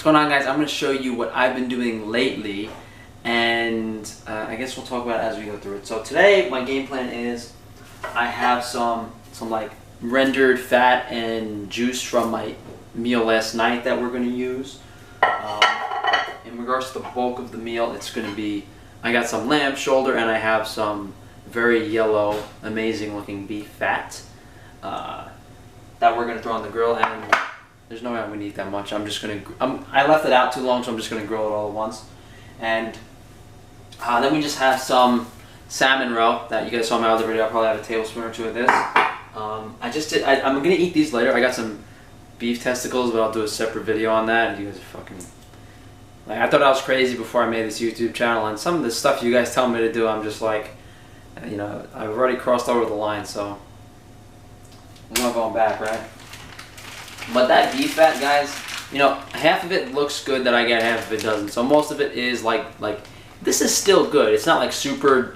going on, guys? I'm going to show you what I've been doing lately, and I guess we'll talk about it as we go through it. So today my game plan is I have some like rendered fat and juice from my meal last night that we're going to use. In regards to the bulk of the meal, it's going to be, I got some lamb shoulder and I have some very yellow, amazing looking beef fat that we're going to throw on the grill. And there's no way I'm going to eat that much. I'm just going to, I left it out too long, so I'm just going to grill it all at once. And then we just have some salmon roe that you guys saw in my other video. I'll probably have a tablespoon or two of this. I'm going to eat these later. I got some beef testicles, but I'll do a separate video on that. And you guys are fucking, like, I thought I was crazy before I made this YouTube channel, and some of the stuff you guys tell me to do, I'm just like, you know, I've already crossed over the line, so I'm not going back, right? But that beef fat, guys, you know, half of it looks good that I get, half of it doesn't. So most of it is like this is still good. It's not like super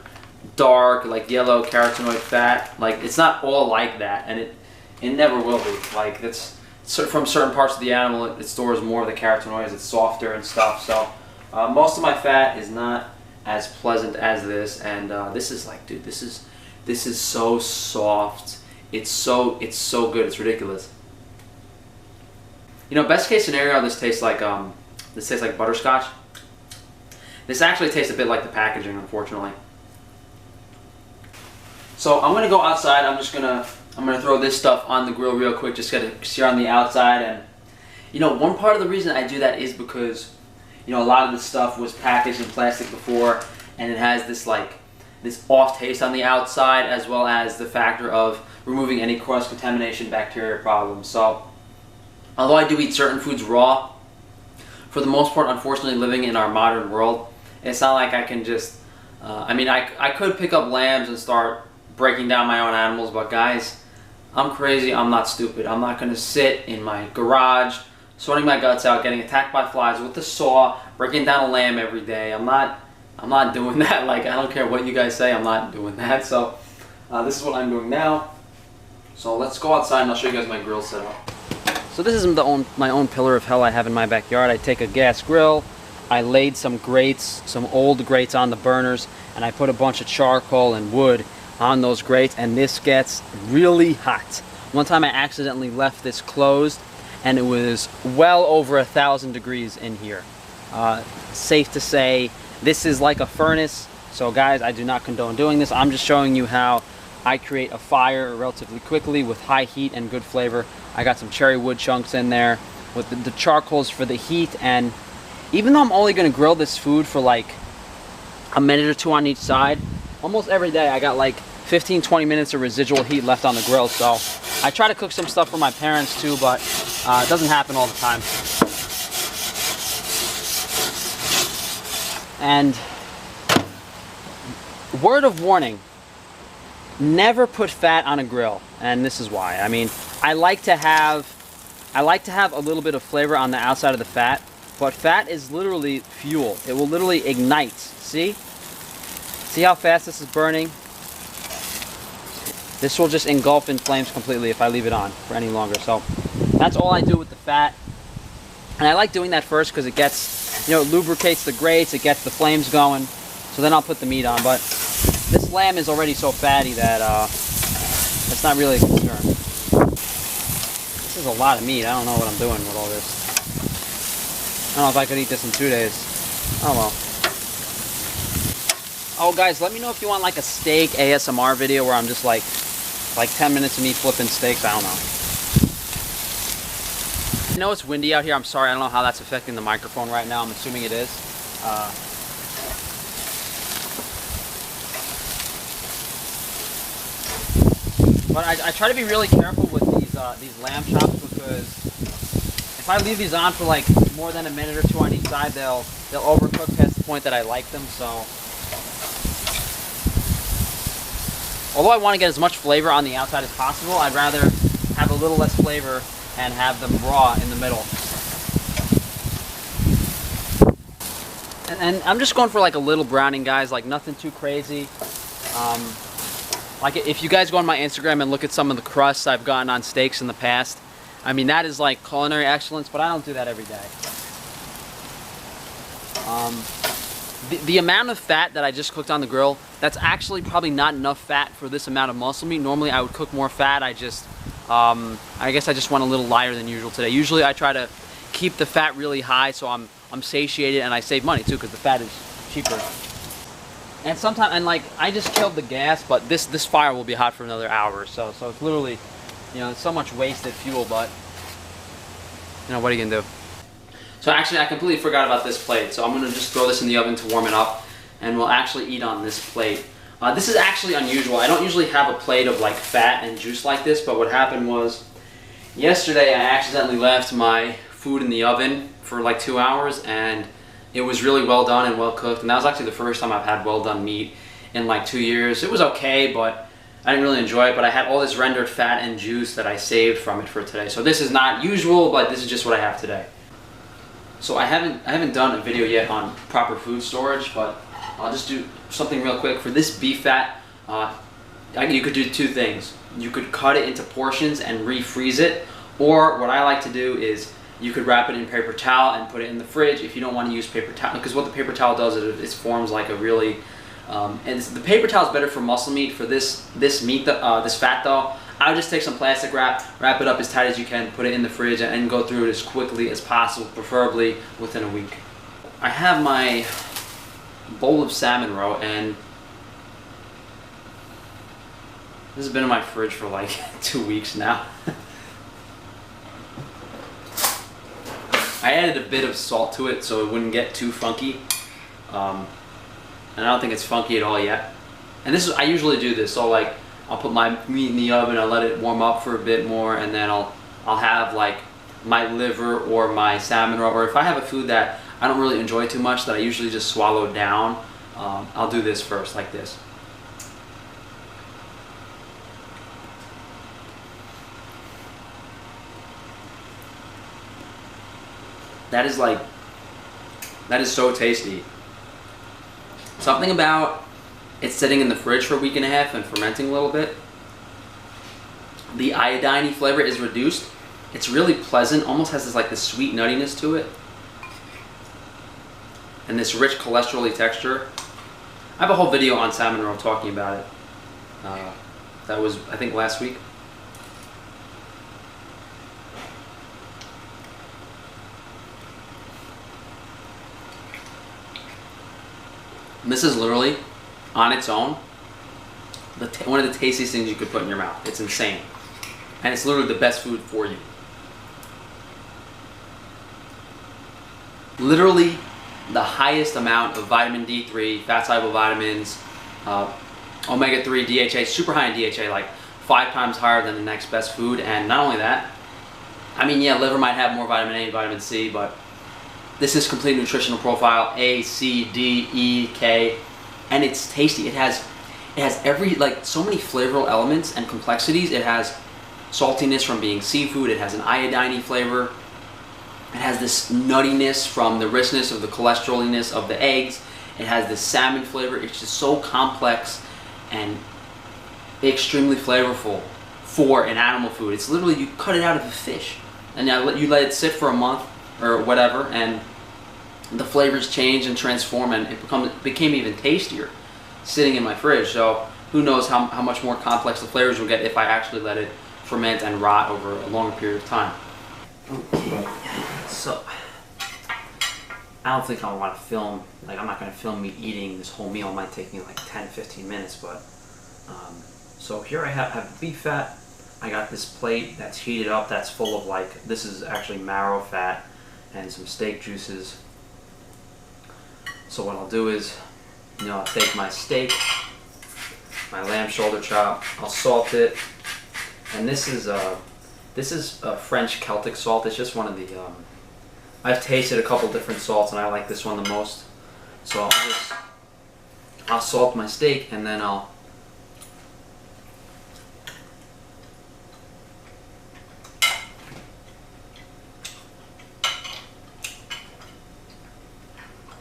dark, like yellow carotenoid fat. Like, it's not all like that, and it never will be. Like, that's from certain parts of the animal, it stores more of the carotenoids. It's softer and stuff. So most of my fat is not as pleasant as this, and this is like, dude, this is so soft. It's so good. It's ridiculous. You know, best case scenario, this tastes like butterscotch. This actually tastes a bit like the packaging, unfortunately. So I'm gonna go outside. I'm gonna throw this stuff on the grill real quick, just get to sear on the outside. And you know, one part of the reason I do that is because, you know, a lot of the stuff was packaged in plastic before, and it has this off taste on the outside, as well as the factor of removing any cross-contamination bacteria problems. So although I do eat certain foods raw, for the most part, unfortunately, living in our modern world, it's not like I can just, I mean, I could pick up lambs and start breaking down my own animals, but guys, I'm crazy, I'm not stupid. I'm not going to sit in my garage, sorting my guts out, getting attacked by flies with a saw, breaking down a lamb every day. I'm not doing that. Like, I don't care what you guys say, I'm not doing that. So this is what I'm doing now. So let's go outside and I'll show you guys my grill setup. So this is my own pillar of hell I have in my backyard. I take a gas grill, I laid some grates, some old grates on the burners, and I put a bunch of charcoal and wood on those grates, and this gets really hot. One time I accidentally left this closed, and it was well over 1,000 degrees in here. Safe to say, this is like a furnace. So guys, I do not condone doing this. I'm just showing you how I create a fire relatively quickly with high heat and good flavor. I got some cherry wood chunks in there with the charcoals for the heat, and even though I'm only going to grill this food for like a minute or two on each side, almost every day I got like 15-20 minutes of residual heat left on the grill. So I try to cook some stuff for my parents too, but it doesn't happen all the time. And word of warning, never put fat on a grill, and this is why. I mean, I like to have a little bit of flavor on the outside of the fat, but fat is literally fuel. It will literally ignite. See how fast this is burning? This will just engulf in flames completely if I leave it on for any longer. So that's all I do with the fat, and I like doing that first because it gets, you know, it lubricates the grates, it gets the flames going. So then I'll put the meat on. But this lamb is already so fatty that it's not really a concern. This is a lot of meat. I don't know what I'm doing with all this. I don't know if I could eat this in 2 days. Oh well. Oh guys, let me know if you want like a steak ASMR video where I'm just like 10 minutes of me flipping steaks. I don't know. I know it's windy out here. I'm sorry. I don't know how that's affecting the microphone right now. I'm assuming it is. But I try to be really careful with these lamb chops, because if I leave these on for like more than a minute or two on each side, they'll overcook past the point that I like them. So although I want to get as much flavor on the outside as possible, I'd rather have a little less flavor and have them raw in the middle. And I'm just going for like a little browning, guys, like nothing too crazy. Like, if you guys go on my Instagram and look at some of the crusts I've gotten on steaks in the past, I mean, that is like culinary excellence, but I don't do that every day. The amount of fat that I just cooked on the grill, that's actually probably not enough fat for this amount of muscle meat. Normally I would cook more fat. I guess I just went a little lighter than usual today. Usually I try to keep the fat really high so I'm satiated, and I save money too because the fat is cheaper. And sometimes, and like, I just killed the gas, but this fire will be hot for another hour or so. So it's literally, you know, so much wasted fuel, but, you know, what are you gonna do? So actually, I completely forgot about this plate. So I'm gonna just throw this in the oven to warm it up, and we'll actually eat on this plate. This is actually unusual. I don't usually have a plate of like fat and juice like this, but what happened was, yesterday I accidentally left my food in the oven for like 2 hours, and it was really well done and well cooked, and that was actually the first time I've had well done meat in like 2 years. It was okay, but I didn't really enjoy it, but I had all this rendered fat and juice that I saved from it for today. So this is not usual, but this is just what I have today. So I haven't done a video yet on proper food storage, but I'll just do something real quick. For this beef fat, you could do two things. You could cut it into portions and refreeze it, or what I like to do is you could wrap it in paper towel and put it in the fridge if you don't want to use paper towel, because what the paper towel does is it forms like a really, and the paper towel is better for muscle meat. For this meat, this fat though, I would just take some plastic wrap it up as tight as you can, put it in the fridge, and go through it as quickly as possible, preferably within a week. I have my bowl of salmon roe, and this has been in my fridge for like 2 weeks now. I added a bit of salt to it so it wouldn't get too funky, and I don't think it's funky at all yet. And this is, I usually do this, so like I'll put my meat in the oven, I'll let it warm up for a bit more, and then I'll have like my liver or my salmon roe, or if I have a food that I don't really enjoy too much that I usually just swallow down, I'll do this first, like this. That is so tasty. Something about it sitting in the fridge for a week and a half and fermenting a little bit. The iodine flavor is reduced. It's really pleasant, almost has this sweet nuttiness to it. And this rich cholesterol-y texture. I have a whole video on salmon roe talking about it. That was, I think, last week. And this is literally, on its own, one of the tastiest things you could put in your mouth. It's insane. And it's literally the best food for you. Literally the highest amount of vitamin D3, fat-soluble vitamins, omega-3, DHA, super high in DHA, like 5 times higher than the next best food. And not only that, I mean, yeah, liver might have more vitamin A and vitamin C, but this is complete nutritional profile, A, C, D, E, K, and it's tasty. It has every, like, so many flavorful elements and complexities. It has saltiness from being seafood. It has an iodine flavor. It has this nuttiness from the richness of the cholesteroliness of the eggs. It has this salmon flavor. It's just so complex and extremely flavorful for an animal food. It's literally, you cut it out of a fish, and now you let it sit for a month or whatever, and the flavors change and transform, and it became even tastier sitting in my fridge. So who knows how much more complex the flavors will get if I actually let it ferment and rot over a longer period of time. Okay, so I don't think I want to film, like, I'm not going to film me eating this whole meal. It might take me like 10-15 minutes, but so here I have beef fat. I got this plate that's heated up, that's full of, like, this is actually marrow fat and some steak juices. So what I'll do is, you know, I'll take my steak, my lamb shoulder chop, I'll salt it, and this is a French Celtic salt. It's just one of the, I've tasted a couple different salts and I like this one the most. So I'll salt my steak, and then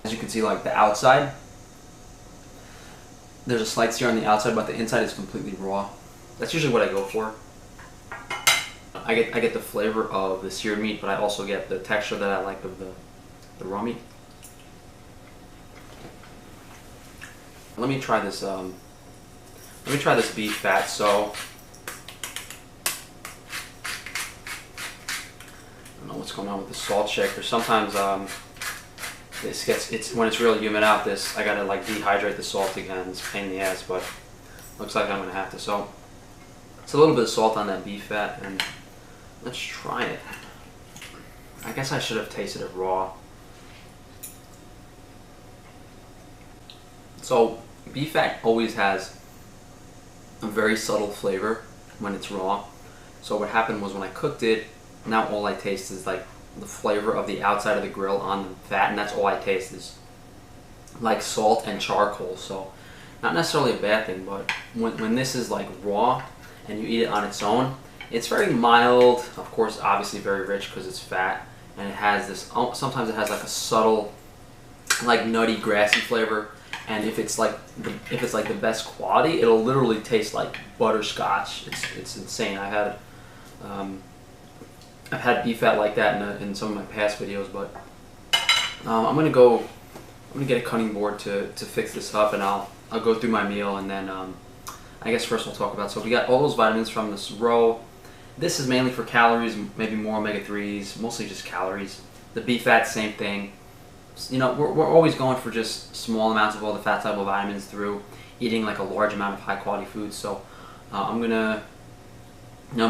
as you can see, like, the outside, there's a slight sear on the outside, but the inside is completely raw. That's usually what I go for. I get the flavor of the seared meat, but I also get the texture that I like of the raw meat. let me try this. Let me try this beef fat. So I don't know what's going on with the salt shaker. Sometimes this gets when it's really humid out. I gotta like dehydrate the salt again. It's a pain in the ass, but looks like I'm gonna have to. So it's a little bit of salt on that beef fat, and let's try it. I guess I should have tasted it raw. So beef fat always has a very subtle flavor when it's raw. So what happened was when I cooked it, now all I taste is like the flavor of the outside of the grill on the fat, and that's all I taste is like salt and charcoal. So not necessarily a bad thing, but when this is like raw and you eat it on its own, it's very mild, of course obviously very rich because it's fat, and it has this, sometimes it has like a subtle like nutty grassy flavor, and if it's like the best quality, it'll literally taste like butterscotch. It's insane. I've had beef fat like that in some of my past videos, but I'm gonna get a cutting board to fix this up, and I'll go through my meal, and then I guess first we'll talk about, so we got all those vitamins from this row. This is mainly for calories, maybe more omega-3s, mostly just calories. The beef fat, same thing. You know, we're always going for just small amounts of all the fat soluble vitamins through eating like a large amount of high quality foods. So I'm gonna,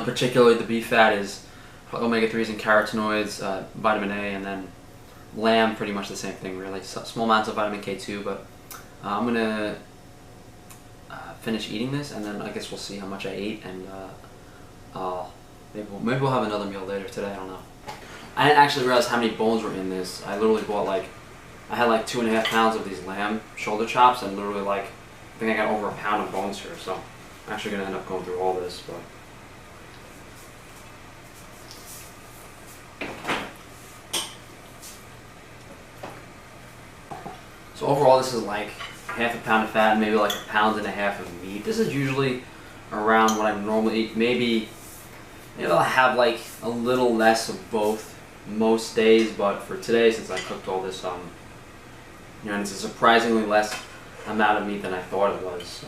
particularly the beef fat is omega-3s and carotenoids, vitamin A, and then lamb, pretty much the same thing really. Small amounts of vitamin K2, but I'm gonna finish eating this, and then I guess we'll see how much I ate, and maybe we'll have another meal later today. I don't know. I didn't actually realize how many bones were in this. I literally bought I had like 2.5 pounds of these lamb shoulder chops, and literally I think I got over a pound of bones here. So I'm actually gonna end up going through all this, but. So overall, this is like half a pound of fat and maybe like 1.5 pounds of meat. This is usually around what I normally eat. Maybe I'll have like a little less of both most days, but for today, since I cooked all this, and it's a surprisingly less amount of meat than I thought it was.